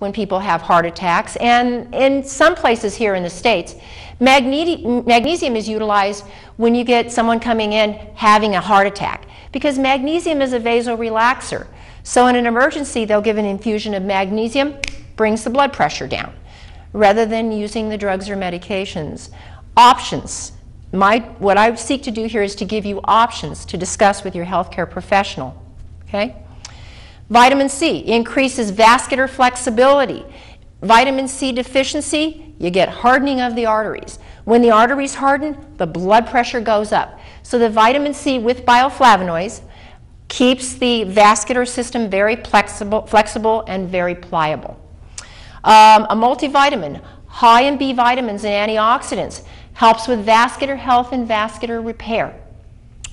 when people have heart attacks, and in some places here in the States, magnesium is utilized when you get someone coming in having a heart attack, because magnesium is a vasorelaxer. So in an emergency, they'll give an infusion of magnesium, brings the blood pressure down, rather than using the drugs or medications. Options. What I seek to do here is to give you options to discuss with your healthcare professional. Okay? Vitamin C increases vascular flexibility. Vitamin C deficiency, you get hardening of the arteries. When the arteries harden, the blood pressure goes up. So the vitamin C with bioflavonoids keeps the vascular system very flexible and very pliable. A multivitamin, high in B vitamins and antioxidants, helps with vascular health and vascular repair.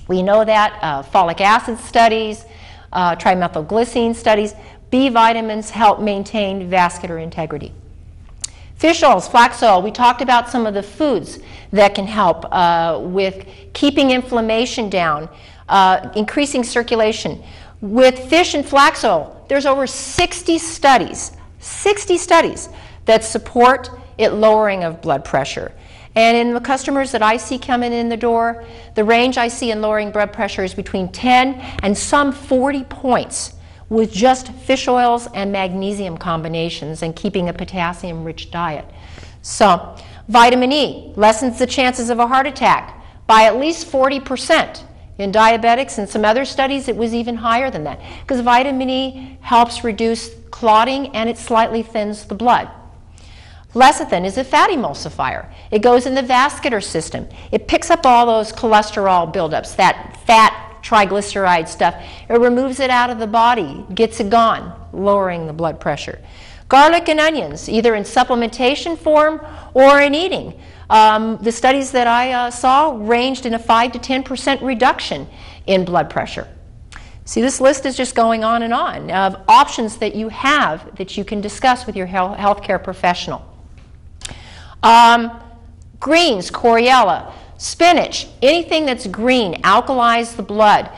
We know that folic acid studies, trimethylglycine studies, B vitamins help maintain vascular integrity. Fish oils, flax oil, we talked about some of the foods that can help with keeping inflammation down, increasing circulation. With fish and flax oil, there's over 60 studies that support it lowering of blood pressure. And in the customers that I see coming in the door, the range I see in lowering blood pressure is between 10 and some 40 points with just fish oils and magnesium combinations and keeping a potassium-rich diet. So, vitamin E lessens the chances of a heart attack by at least 40%. In diabetics and some other studies, it was even higher than that, because vitamin E helps reduce clotting and it slightly thins the blood. Lecithin is a fat emulsifier. It goes in the vascular system. It picks up all those cholesterol buildups, that fat triglyceride stuff. It removes it out of the body, gets it gone, lowering the blood pressure. Garlic and onions, either in supplementation form or in eating. The studies that I saw ranged in a 5 to 10% reduction in blood pressure. See, this list is just going on and on of options that you have that you can discuss with your healthcare professional. Greens, chlorella, spinach, anything that's green, alkalize the blood.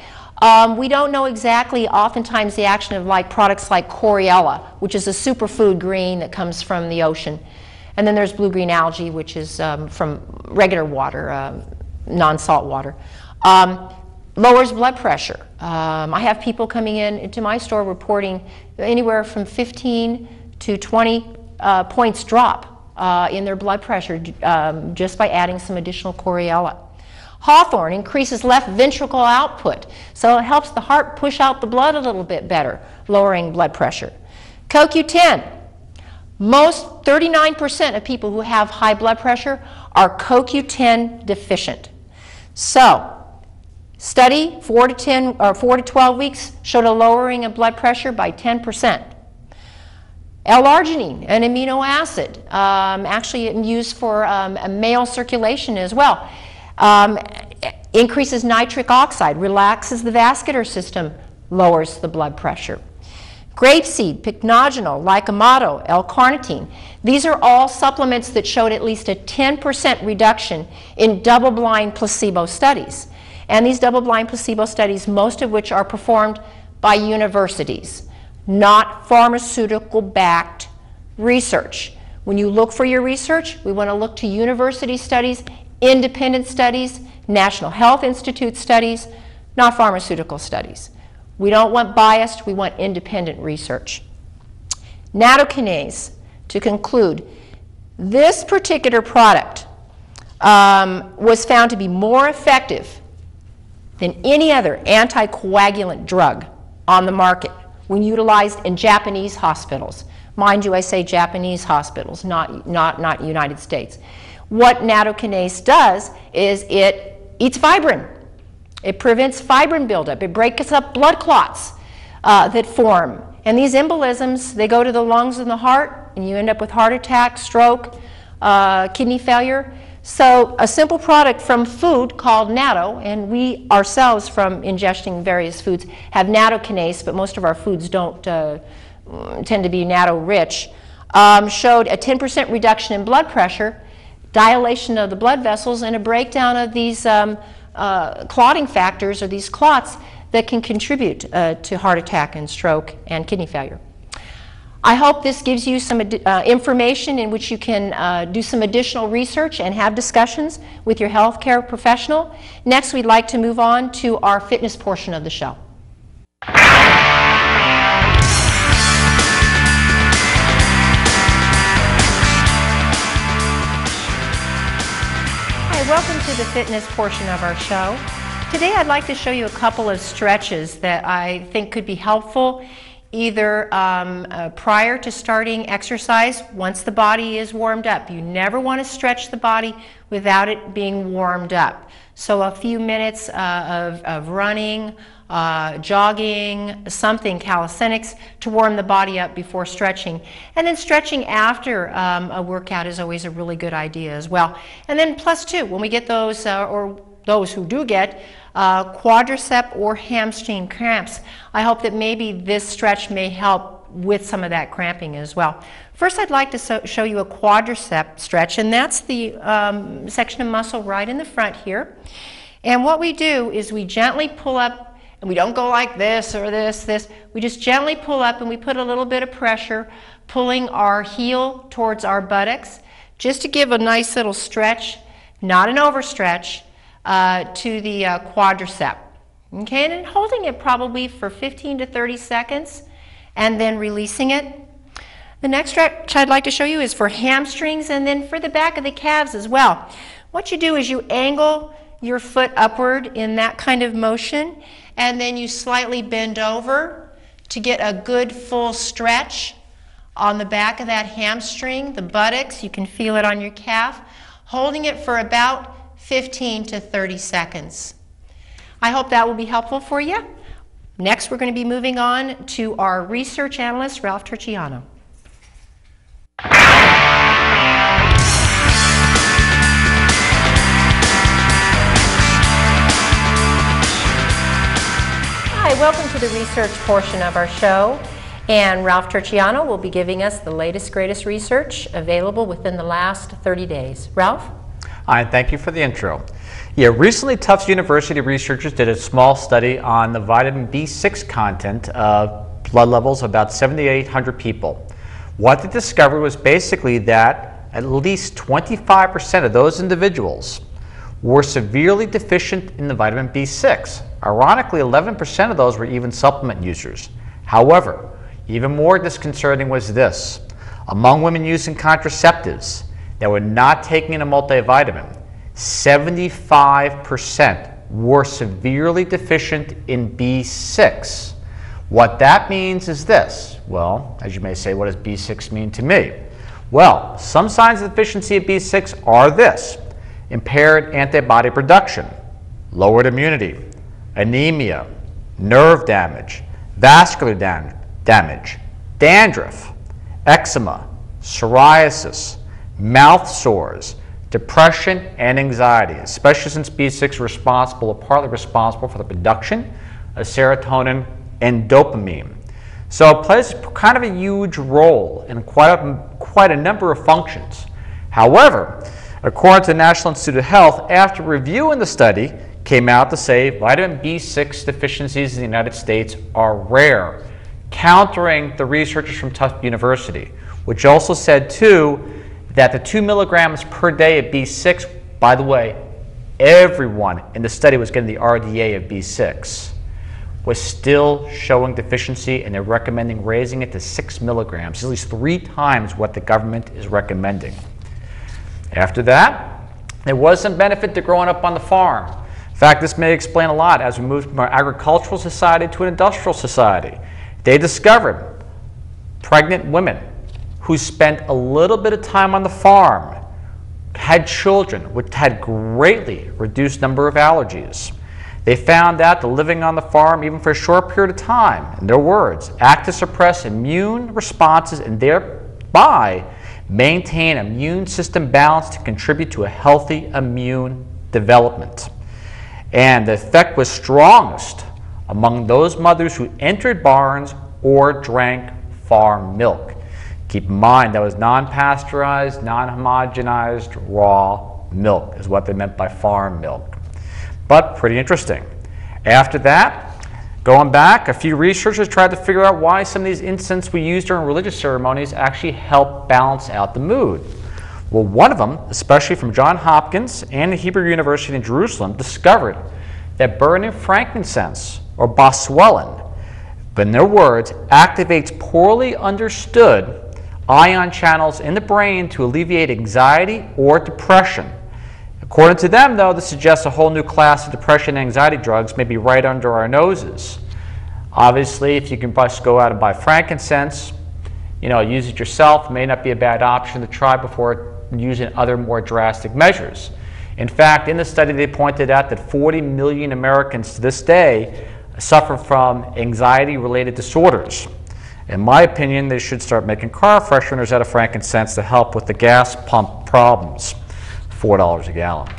We don't know exactly oftentimes the action of products like chlorella, which is a superfood green that comes from the ocean. And then there's blue-green algae, which is from regular water, non-salt water. Lowers blood pressure. I have people coming into my store reporting anywhere from 15 to 20 points drop in their blood pressure just by adding some additional chlorella. Hawthorn increases left ventricle output, so it helps the heart push out the blood a little bit better, lowering blood pressure. CoQ10. Most 39% of people who have high blood pressure are CoQ10 deficient. So, study 4 to 12 weeks showed a lowering of blood pressure by 10%. L-arginine, an amino acid, actually used for male circulation as well, increases nitric oxide, relaxes the vascular system, lowers the blood pressure. Grapeseed, pycnogenol, lycamato, L-carnitine, these are all supplements that showed at least a 10% reduction in double-blind placebo studies. And these double-blind placebo studies, most of which are performed by universities, not pharmaceutical-backed research. When you look for your research, we want to look to university studies, independent studies, National Health Institute studies, not pharmaceutical studies. We don't want biased, we want independent research. Nattokinase, to conclude, this particular product was found to be more effective than any other anticoagulant drug on the market when utilized in Japanese hospitals. Mind you, I say Japanese hospitals, not United States. What nattokinase does is it eats fibrin. It prevents fibrin buildup. It breaks up blood clots that form. And these embolisms, they go to the lungs and the heart, and you end up with heart attack, stroke, kidney failure. So a simple product from food called natto, and we ourselves from ingesting various foods have nattokinase, but most of our foods don't tend to be natto-rich, showed a 10% reduction in blood pressure, dilation of the blood vessels, and a breakdown of these clotting factors, or these clots, that can contribute to heart attack and stroke and kidney failure. I hope this gives you some information in which you can do some additional research and have discussions with your healthcare professional. Next, we'd like to move on to our fitness portion of the show. Hi, welcome to the fitness portion of our show. Today I'd like to show you a couple of stretches that I think could be helpful either prior to starting exercise, once the body is warmed up. You never want to stretch the body without it being warmed up. So a few minutes of running, jogging, something, calisthenics, to warm the body up before stretching. And then stretching after a workout is always a really good idea as well. And then plus two, when we get those, or those who do get quadricep or hamstring cramps, I hope that maybe this stretch may help with some of that cramping as well. First, I'd like to show you a quadricep stretch, and that's the section of muscle right in the front here. And what we do is we gently pull up, and we don't go like this or this. We just gently pull up, and we put a little bit of pressure, pulling our heel towards our buttocks, just to give a nice little stretch, not an overstretch, to the quadricep. Okay, and then holding it probably for 15 to 30 seconds and then releasing it. The next stretch I'd like to show you is for hamstrings and then for the back of the calves as well. What you do is you angle your foot upward in that kind of motion, and then you slightly bend over to get a good full stretch on the back of that hamstring, the buttocks. You can feel it on your calf, holding it for about 15 to 30 seconds. I hope that will be helpful for you. Next, we're going to be moving on to our research analyst, Ralph Turchiano. Hi, welcome to the research portion of our show. And Ralph Turchiano will be giving us the latest, greatest research available within the last 30 days. Ralph? Hi, thank you for the intro. Yeah, recently Tufts University researchers did a small study on the vitamin B6 content of blood levels of about 7,800 people. What they discovered was basically that at least 25% of those individuals were severely deficient in the vitamin B6. Ironically, 11% of those were even supplement users. However, even more disconcerting was this. Among women using contraceptives that were not taking a multivitamin, 75% were severely deficient in B6. What that means is this. Well, as you may say, what does B6 mean to me? Well, some signs of deficiency of B6 are this: impaired antibody production, lowered immunity, anemia, nerve damage, vascular damage, dandruff, eczema, psoriasis, mouth sores, depression, and anxiety, especially since B6 is responsible, or partly responsible, for the production of serotonin and dopamine. So it plays kind of a huge role in quite a number of functions. However, according to the National Institute of Health, after reviewing the study, came out to say vitamin B6 deficiencies in the United States are rare, countering the researchers from Tufts University, which also said too that the 2 milligrams per day of B6, by the way, everyone in the study was getting the RDA of B6, was still showing deficiency, and they're recommending raising it to 6 milligrams, at least 3 times what the government is recommending. After that, there was some benefit to growing up on the farm. In fact, this may explain a lot as we move from our agricultural society to an industrial society. They discovered pregnant women who spent a little bit of time on the farm, had children, which had greatly reduced number of allergies. They found out that living on the farm, even for a short period of time, in their words, act to suppress immune responses and thereby maintain immune system balance to contribute to a healthy immune development. And the effect was strongest among those mothers who entered barns or drank farm milk. Keep in mind that was non-pasteurized, non-homogenized, raw milk is what they meant by farm milk. But pretty interesting. After that, Going back, a few researchers tried to figure out why some of these incense we use during religious ceremonies actually help balance out the mood. Well, one of them, especially from Johns Hopkins and the Hebrew University in Jerusalem, discovered that burning frankincense, or boswellia, but in their words, activates poorly understood ion channels in the brain to alleviate anxiety or depression. According to them, though, this suggests a whole new class of depression and anxiety drugs may be right under our noses. Obviously, if you can just go out and buy frankincense, use it yourself, it may not be a bad option to try before using other more drastic measures. In fact, in the study, they pointed out that 40 million Americans to this day suffer from anxiety-related disorders. In my opinion, they should start making car fresheners out of frankincense to help with the gas pump problems. $4 a gallon.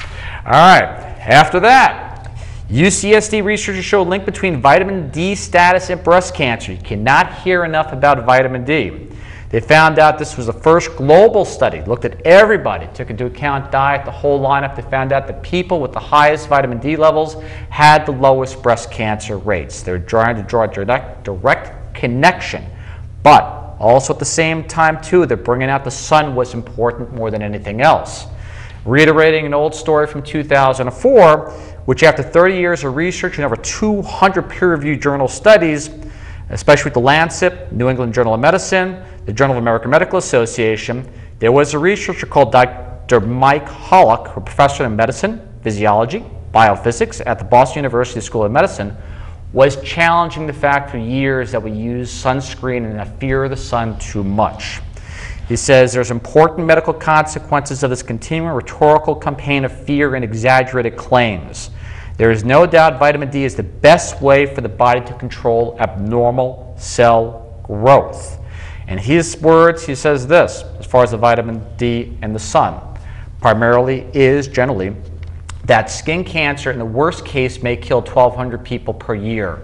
All right, after that, UCSD researchers show a link between vitamin D status and breast cancer. You cannot hear enough about vitamin D. They found out this was the first global study, looked at everybody, took into account diet, the whole lineup. They found out that people with the highest vitamin D levels had the lowest breast cancer rates. They're trying to draw a direct connection, but also at the same time, too, they're bringing out the sun was important more than anything else. Reiterating an old story from 2004, which after 30 years of research and over 200 peer-reviewed journal studies, especially with the Lancet, New England Journal of Medicine, the Journal of American Medical Association, there was a researcher called Dr. Mike Hollick, a professor in medicine, physiology, biophysics at the Boston University School of Medicine, was challenging the fact for years that we use sunscreen and fear the sun too much. He says there's important medical consequences of this continuing rhetorical campaign of fear and exaggerated claims. There is no doubt vitamin D is the best way for the body to control abnormal cell growth. In his words, he says this, as far as the vitamin D and the sun, primarily is generally that skin cancer in the worst case may kill 1,200 people per year.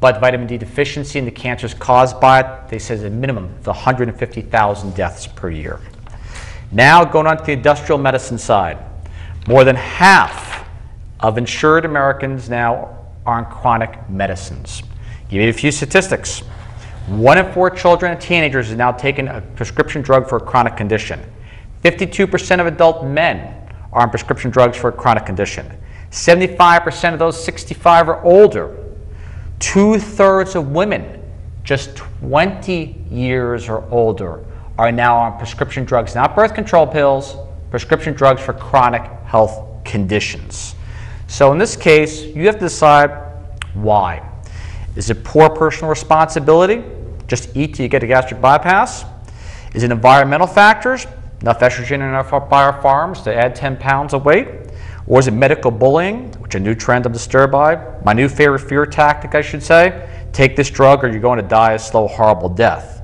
But vitamin D deficiency and the cancers caused by it, they say, is a minimum of 150,000 deaths per year. Now, going on to the industrial medicine side, more than half of insured Americans now are on chronic medicines. Give you a few statistics. 1 in 4 children and teenagers is now taking a prescription drug for a chronic condition. 52% of adult men are on prescription drugs for a chronic condition. 75% of those 65 or older. 2/3 of women, just 20 years or older, are now on prescription drugs, not birth control pills, prescription drugs for chronic health conditions. So in this case, you have to decide why. Is it poor personal responsibility? Just eat till you get a gastric bypass? Is it environmental factors? Enough estrogen enough by our farms to add 10 pounds of weight? Or is it medical bullying, which is a new trend I'm disturbed by? My new favorite fear tactic, I should say. Take this drug or you're going to die a slow, horrible death.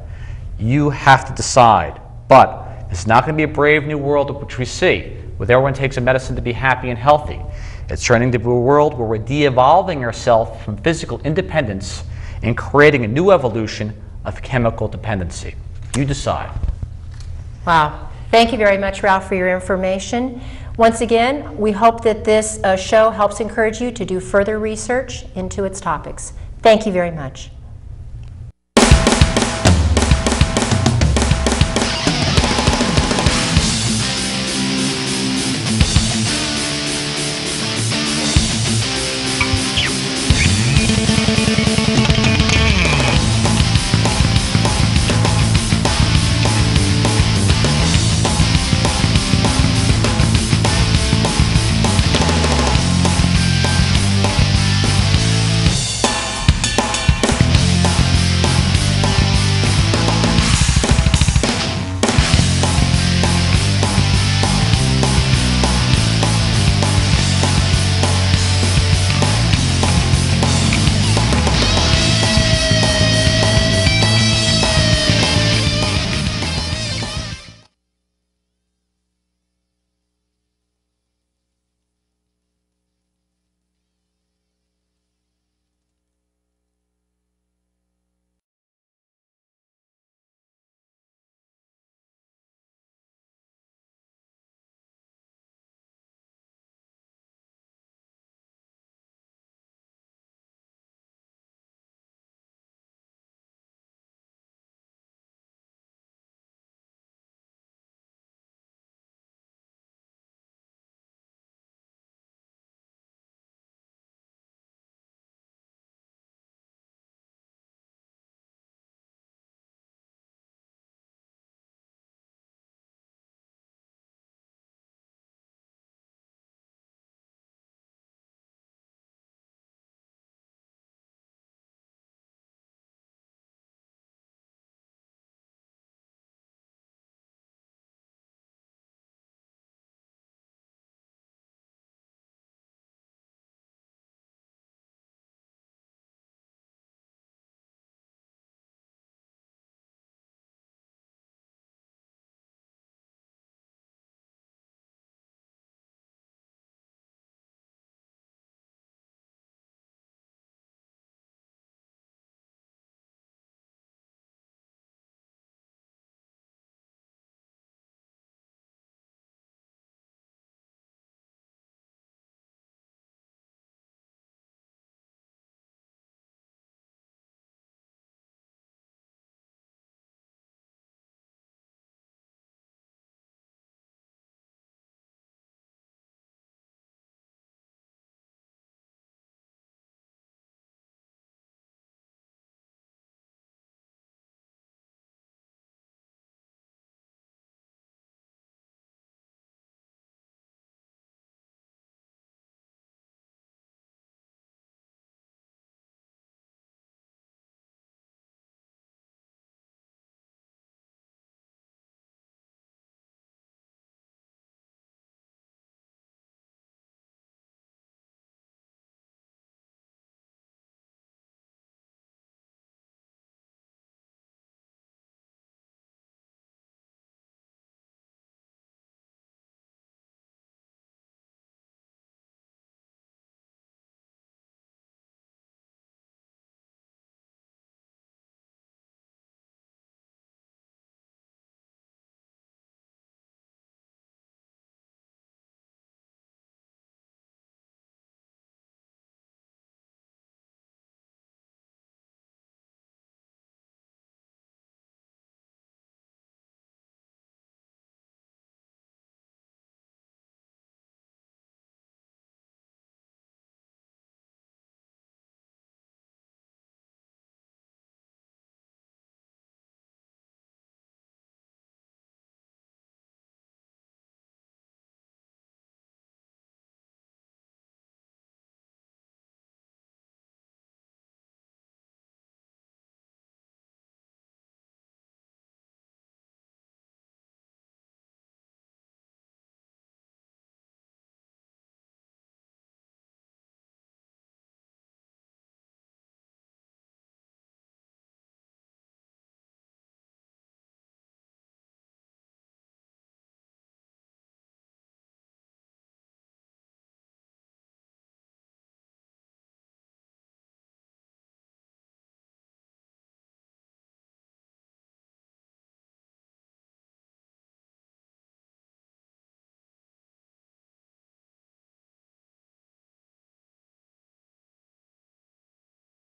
You have to decide. But it's not going to be a brave new world which we see, where everyone takes a medicine to be happy and healthy. It's turning to a world where we're de-evolving ourselves from physical independence and creating a new evolution of chemical dependency. You decide. Wow. Thank you very much, Ralph, for your information. Once again, we hope that this show helps encourage you to do further research into its topics. Thank you very much.